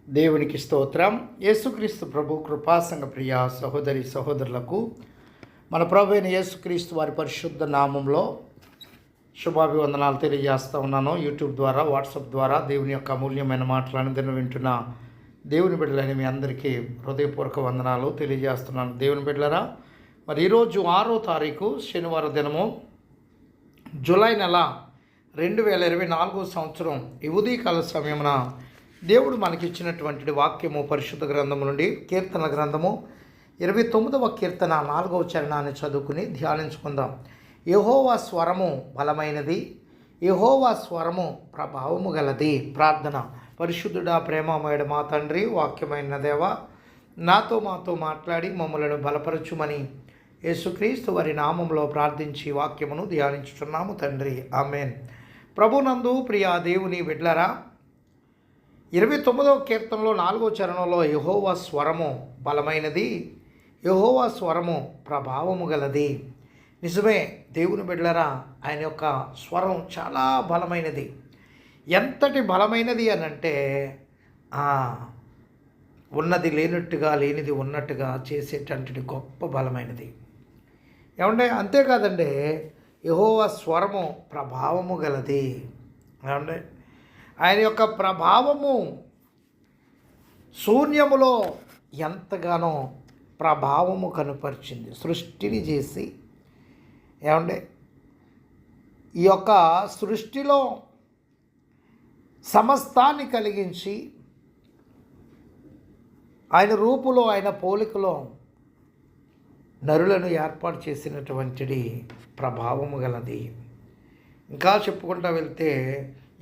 దేవునికి స్తోత్రం. యేసుక్రీస్తు ప్రభు కృపాసంగ ప్రియ సహోదరి సహోదరులకు మన ప్రభు అయిన యేసుక్రీస్తు వారి పరిశుద్ధ నామంలో శుభాభివందనాలు తెలియజేస్తూ ఉన్నాను. యూట్యూబ్ ద్వారా, వాట్సాప్ ద్వారా దేవుని యొక్క అమూల్యమైన మాటలను వింటున్న దేవుని బిడ్డలని మీ అందరికీ హృదయపూర్వక వందనాలు తెలియజేస్తున్నాను. దేవుని బిడ్డలరా, మరి ఈరోజు 6వ తారీఖు శనివారం దినము, జూలై నెల 2024 సంవత్సరం ఈ ఉదయకాల సమయమున దేవుడు మనకిచ్చినటువంటి వాక్యము పరిశుద్ధ గ్రంథము నుండి కీర్తన గ్రంథము 29వ కీర్తన 4వ చరణాన్ని చదువుకుని ధ్యానించుకుందాం. యెహోవా స్వరము బలమైనది, యెహోవా స్వరము ప్రభావము గలది. ప్రార్థన. పరిశుద్ధుడా, ప్రేమమయుడ మా తండ్రి, వాక్యమైన దేవ, మాతో మాట్లాడి మమ్మలను బలపరచుమని యేసుక్రీస్తు వారి నామంలో ప్రార్థించి వాక్యమును ధ్యానించుచున్నాము తండ్రి. ఆమేన్. ప్రభునందు ప్రియ దేవుని బిడ్డలారా, 29వ కీర్తనలో 4వ చరణంలో యెహోవా స్వరము బలమైనది, యెహోవా స్వరము ప్రభావము గలది. నిజమే దేవుని బిడ్డలారా, ఆయన యొక్క స్వరం చాలా బలమైనది. ఎంతటి బలమైనది అని అంటే ఉన్నది లేనట్టుగా, లేనిది ఉన్నట్టుగా చేసేటంటి గొప్ప బలమైనది. ఏమంటే అంతేకాదండి, యెహోవా స్వరము ప్రభావము గలది. ఏమంటే ఆయన యొక్క ప్రభావము శూన్యములో ఎంతగానో ప్రభావము కనుపరిచింది. సృష్టిని చేసి, ఏమంటే ఈ యొక్క సృష్టిలో సమస్తాన్ని కలిగించి ఆయన రూపులో, ఆయన పోలికలో నరులను ఏర్పాటు చేసినటువంటిది ప్రభావము గలది. ఇంకా చెప్పుకుంటూ వెళ్తే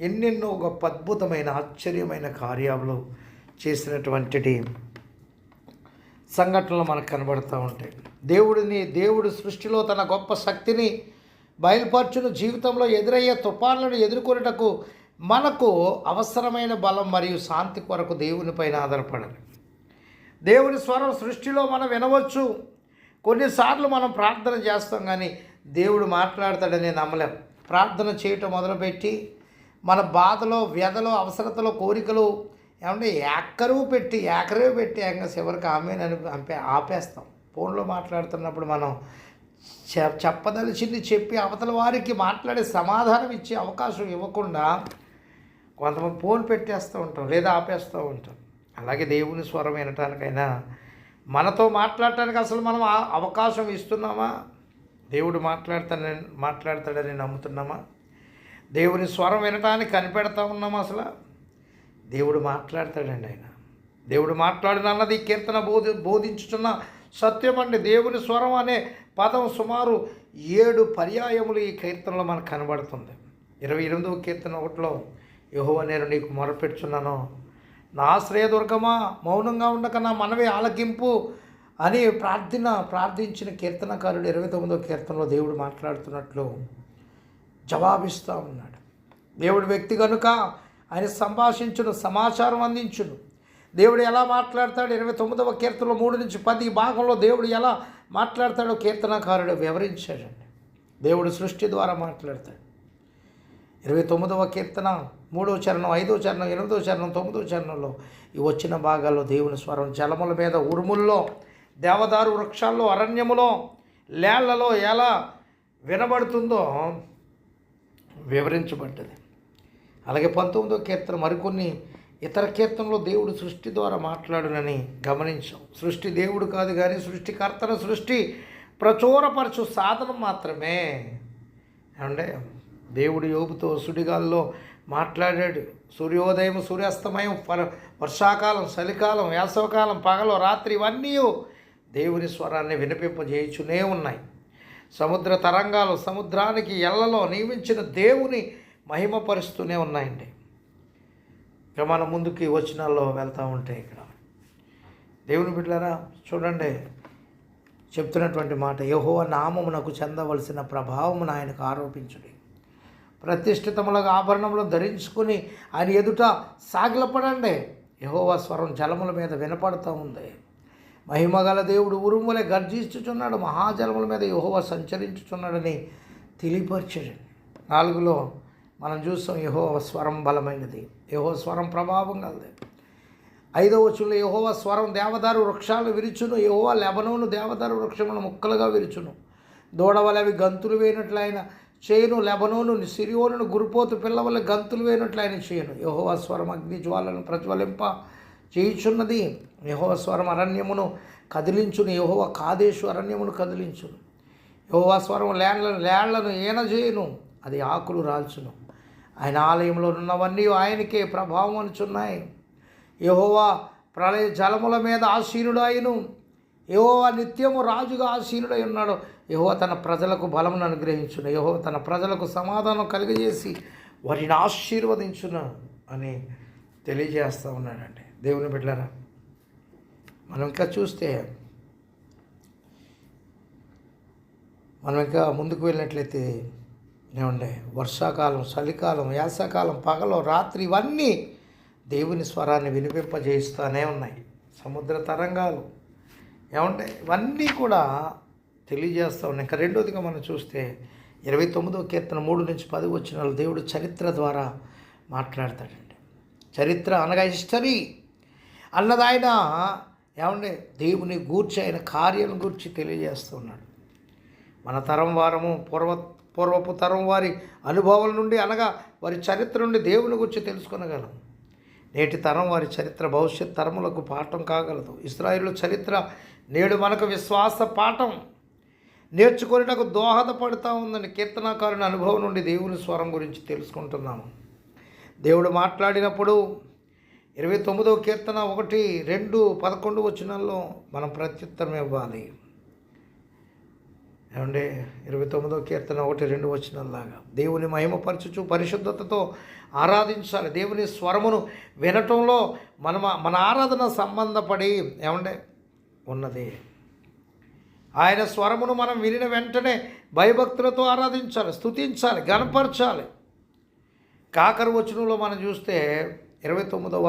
ఎన్నెన్నో గొప్ప అద్భుతమైన ఆశ్చర్యమైన కార్యాలు చేసినటువంటి సంఘటనలు మనకు కనబడుతూ ఉంటాయి. దేవుడు సృష్టిలో తన గొప్ప శక్తిని బయలుపరచును. జీవితంలో ఎదురయ్యే తుఫాన్లను ఎదుర్కొనేటకు మనకు అవసరమైన బలం మరియు శాంతి కొరకు దేవుని పైన ఆధారపడాలి. దేవుని స్వరం సృష్టిలో మనం వినవచ్చు. కొన్నిసార్లు మనం ప్రార్థన చేస్తాం, కానీ దేవుడు మాట్లాడతాడని నమ్మలేం. ప్రార్థన చేయటం మొదలుపెట్టి మన బాధలో, వ్యధలో, అవసరతలో, కోరికలు ఏమంటే ఏకరువు పెట్టి ఇంకా చివరికి ఆమెను ఆపేస్తాం. ఫోన్లో మాట్లాడుతున్నప్పుడు మనం చెప్పదలిచింది చెప్పి అవతల వారికి మాట్లాడే సమాధానం ఇచ్చే అవకాశం ఇవ్వకుండా కొంతమంది ఫోన్ పెట్టేస్తూ ఉంటాం, లేదా ఆపేస్తూ ఉంటాం. అలాగే దేవుని స్వరం వినటానికైనా, మనతో మాట్లాడటానికి అసలు మనం అవకాశం ఇస్తున్నామా? దేవుడు మాట్లాడతాడని నమ్ముతున్నామా? దేవుని స్వరం వినటానికి కనిపెడతా ఉన్నామా? అసలు దేవుడు మాట్లాడతాడండి. దేవుడు మాట్లాడినన్నది కీర్తన బోధించుతున్న సత్యం అండి. దేవుని స్వరం అనే పదం సుమారు 7 పర్యాయములు ఈ కీర్తనలో మనకు కనబడుతుంది. 28వ కీర్తన 1లో యెహోవా, నేను నీకు మొరపెట్టుచున్నాను, నా ఆశ్రయదుర్గమా, మౌనంగా ఉండక నా మనవి ఆలకింపు అని ప్రార్థించిన కీర్తనకారుడు 29వ కీర్తనలో దేవుడు మాట్లాడుతున్నట్లు జవాబిస్తూ ఉన్నాడు. దేవుడు వ్యక్తి కనుక ఆయన సంభాషించును, సమాచారం అందించును. దేవుడు ఎలా మాట్లాడతాడు? 29వ కీర్తనలో 3-10 భాగంలో దేవుడు ఎలా మాట్లాడతాడో కీర్తనకారుడు వివరించాడండి. దేవుడు సృష్టి ద్వారా మాట్లాడతాడు. 29వ కీర్తన 3వ చరణం, 5వ చరణం, 8వ చరణం, 9వ చరణంలో ఈ వచ్చిన భాగాల్లో దేవుని స్వరం జలముల మీద, ఉరుముల్లో, దేవదారు వృక్షాల్లో, అరణ్యములో, లేళ్లలో ఎలా వినబడుతుందో వివరించబడ్డది. అలాగే 19వ కీర్తన, మరికొన్ని ఇతర కీర్తనలో దేవుడు సృష్టి ద్వారా మాట్లాడునని గమనించాం. సృష్టి దేవుడు కాదు, కానీ సృష్టికర్తను సృష్టి ప్రచురపరచు సాధనం మాత్రమే. అంటే దేవుడు యోబుతో సుడిగాల్లో మాట్లాడాడు. సూర్యోదయం, సూర్యాస్తమయం, వర్షాకాలం, చలికాలం, వేసవకాలం, పగలు, రాత్రి ఇవన్నీ దేవుని స్వరాన్ని వినిపింపజేయుచునే ఉన్నాయి. సముద్ర తరంగాలు సముద్రానికి ఎల్లలో నియమించిన దేవుని మహిమపరుస్తూనే ఉన్నాయండి. ఇక మనం ముందుకి వచనాల్లో వెళ్తూ ఉంటే ఇక్కడ దేవుని బిడ్డలారా చూడండి, చెప్తున్నటువంటి మాట, యెహోవా నామమునకు చెందవలసిన ప్రభావమును ఆయనకు ఆరోపించుడి. ప్రతిష్ఠితములకు ఆభరణములు ధరించుకుని ఆయన ఎదుట సాగిలపడండి. యెహోవా స్వరం జలముల మీద వినపడుతూ ఉంది. మహిమగల దేవుడు ఉరుములే గర్జించుచున్నాడు, మహాజలముల మీద యెహోవా సంచరించుచున్నాడని తెలియపరచాడు. 4లో మనం చూస్తాం, యెహోవా స్వరం బలమైనది, యెహోవా స్వరం ప్రభావం కలది. 5వ వచనంలో యెహోవా స్వరం దేవదారు వృక్షాలు విరుచును, యెహోవా లెబనోను దేవదారు వృక్షములను ముక్కలుగా విరుచును. దూడవలె అవి గంతులు వేయనట్లు ఆయన చేయను, లెబనోను సిరియోనును గురుపోతు పిల్లవల గంతులు వేయనట్లు ఆయన చేయను. యెహోవా స్వరం అగ్ని జ్వాలను ప్రజ్వలింప చేయుచున్నది. యెహోవా స్వరం అరణ్యమును కదిలించును, యెహోవా కాదేశు అరణ్యమును కదిలించును. యెహోవా స్వరం లేళ్లను ఈనజేయును, అది ఆకులు రాల్చును. ఆయన ఆలయంలో ఉన్నవన్నీ ఆయనకే ప్రభావం అనుచున్నాయి. యెహోవా ప్రళయ జలముల మీద ఆసీనుడాయను, యెహోవా నిత్యము రాజుగా ఆసీనుడై ఉన్నాడు. యెహోవా తన ప్రజలకు బలమును అనుగ్రహించును, యెహోవా తన ప్రజలకు సమాధానం కలిగజేసి వారిని ఆశీర్వదించును అని తెలియజేస్తూ ఉన్నాడండి. దేవుని బిడ్డలారా, మనం ఇంకా చూస్తే మనం ఇంకా ముందుకు వెళ్ళినట్లయితే ఏమండే వర్షాకాలం, చలికాలం, వేసవకాలం, పగలు, రాత్రి ఇవన్నీ దేవుని స్వరాన్ని వినిపింపజేస్తూనే ఉన్నాయి. సముద్ర తరంగాలు ఏమంటే ఇవన్నీ కూడా తెలియజేస్తూ ఉన్నాయి. ఇంకా రెండోదిగా మనం చూస్తే 29వ కీర్తన 3-10 వచనాలు దేవుడు చరిత్ర ద్వారా మాట్లాడతాడండి. చరిత్ర అనగా హిస్టరీ అన్నది ఆయన ఏమంటే దేవుని గూర్చి, ఆయన కార్యం గూర్చి తెలియజేస్తూ ఉన్నాడు. మన తరం వారము పూర్వపు తరం వారి అనుభవాల నుండి అనగా వారి చరిత్ర నుండి దేవుని గురించి తెలుసుకొనగలం. నేటి తరం వారి చరిత్ర భవిష్యత్ తరములకు పాఠం కాగలదు. ఇశ్రాయేలు చరిత్ర నేడు మనకు విశ్వాస పాఠం నేర్చుకొనుటకు దోహదపడుతూ ఉందని కీర్తనాకారుని అనుభవం నుండి దేవుని స్వరం గురించి తెలుసుకుంటున్నాము. దేవుడు మాట్లాడినప్పుడు 29వ కీర్తన 1, 2, 11 వచనాల్లో మనం ప్రత్యుత్తరం ఇవ్వాలి. ఏమంటే 29వ కీర్తన 1, 2 వచనాల్లాగా దేవుని మహిమపరచుచు పరిశుద్ధతతో ఆరాధించాలి. దేవుని స్వరమును వినటంలో మన ఆరాధన సంబంధపడి ఏమంటే ఉన్నది. ఆయన స్వరమును మనం వినిన వెంటనే భయభక్తులతో ఆరాధించాలి, స్తుతించాలి, గణపరచాలి. కాకరు వచనంలో మనం చూస్తే 29వ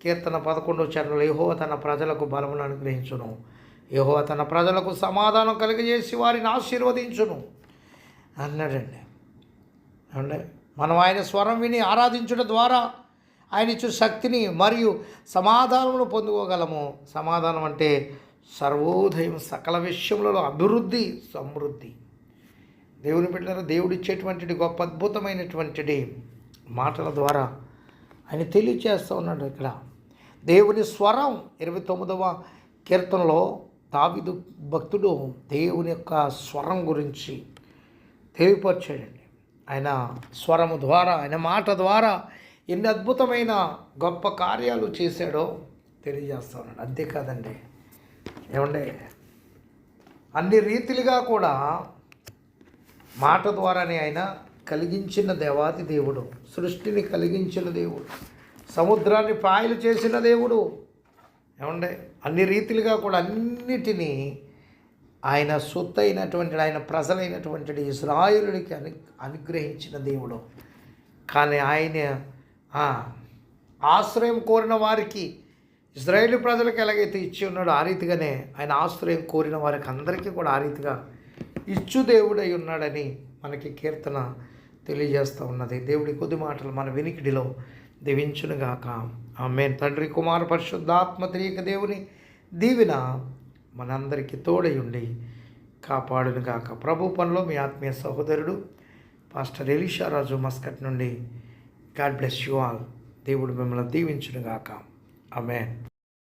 కీర్తన 11వ వచనంలో యెహోవా తన ప్రజలకు బలమును అనుగ్రహించును, యెహోవా తన ప్రజలకు సమాధానం కలిగజేసి వారిని ఆశీర్వదించును అన్నాడండి. అంటే మనం ఆయన స్వరం విని ఆరాధించడం ద్వారా ఆయన ఇచ్చే శక్తిని మరియు సమాధానమును పొందుకోగలము. సమాధానం అంటే సర్వోదయం, సకల విషయములలో అభివృద్ధి, సమృద్ధి. దేవుని బిడ్డలారా, దేవుడిచ్చేటువంటిది గొప్ప అద్భుతమైనటువంటిది మాటల ద్వారా ఆయన తెలియచేస్తూ ఉన్నాడు. ఇక్కడ దేవుని స్వరం 29వ కీర్తనలో దావీదు భక్తుడు దేవుని యొక్క స్వరం గురించి తెలియపరిచాడండి. ఆయన స్వరము ద్వారా, ఆయన మాట ద్వారా ఎన్ని అద్భుతమైన గొప్ప కార్యాలు చేశాడో తెలియజేస్తా ఉన్నాడు. అంతేకాదండి, ఏమంటే అన్ని రీతిలుగా కూడా మాట ద్వారానే ఆయన కలిగించిన దేవాది దేవుడు, సృష్టిని కలిగించిన దేవుడు, సముద్రాన్ని పాయలు చేసిన దేవుడు. ఏమంటే అన్ని రీతిలుగా కూడా అన్నిటినీ ఆయన సొత్తు అయినటువంటి, ఆయన ప్రజలైనటువంటి ఇశ్రాయేలుడికి అనుగ్రహించిన దేవుడు. కానీ ఆయన ఆశ్రయం కోరిన వారికి, ఇశ్రాయేలు ప్రజలకు ఎలాగైతే ఇచ్చి ఉన్నాడో ఆ రీతిగానే ఆయన ఆశ్రయం కోరిన వారికి అందరికీ కూడా ఆ రీతిగా ఇచ్చు దేవుడై ఉన్నాడని మనకి కీర్తన తెలియజేస్తూ ఉన్నది. దేవుడి కొద్ది మాటలు మన వినికిడిలో దీవించునుగాక. ఆమేన్. తండ్రి, కుమార, పరిశుద్ధాత్మ త్రియక దేవుని దీవెన మనందరికీ తోడై ఉండి కాపాడునుగాక. ప్రభు పనిలో మీ ఆత్మీయ సహోదరుడు పాస్టర్ ఎలీషా రాజు, మస్కట్ నుండి. God bless you all. దేవుడు మిమ్మల్ని దీవించునుగాక. ఆమేన్.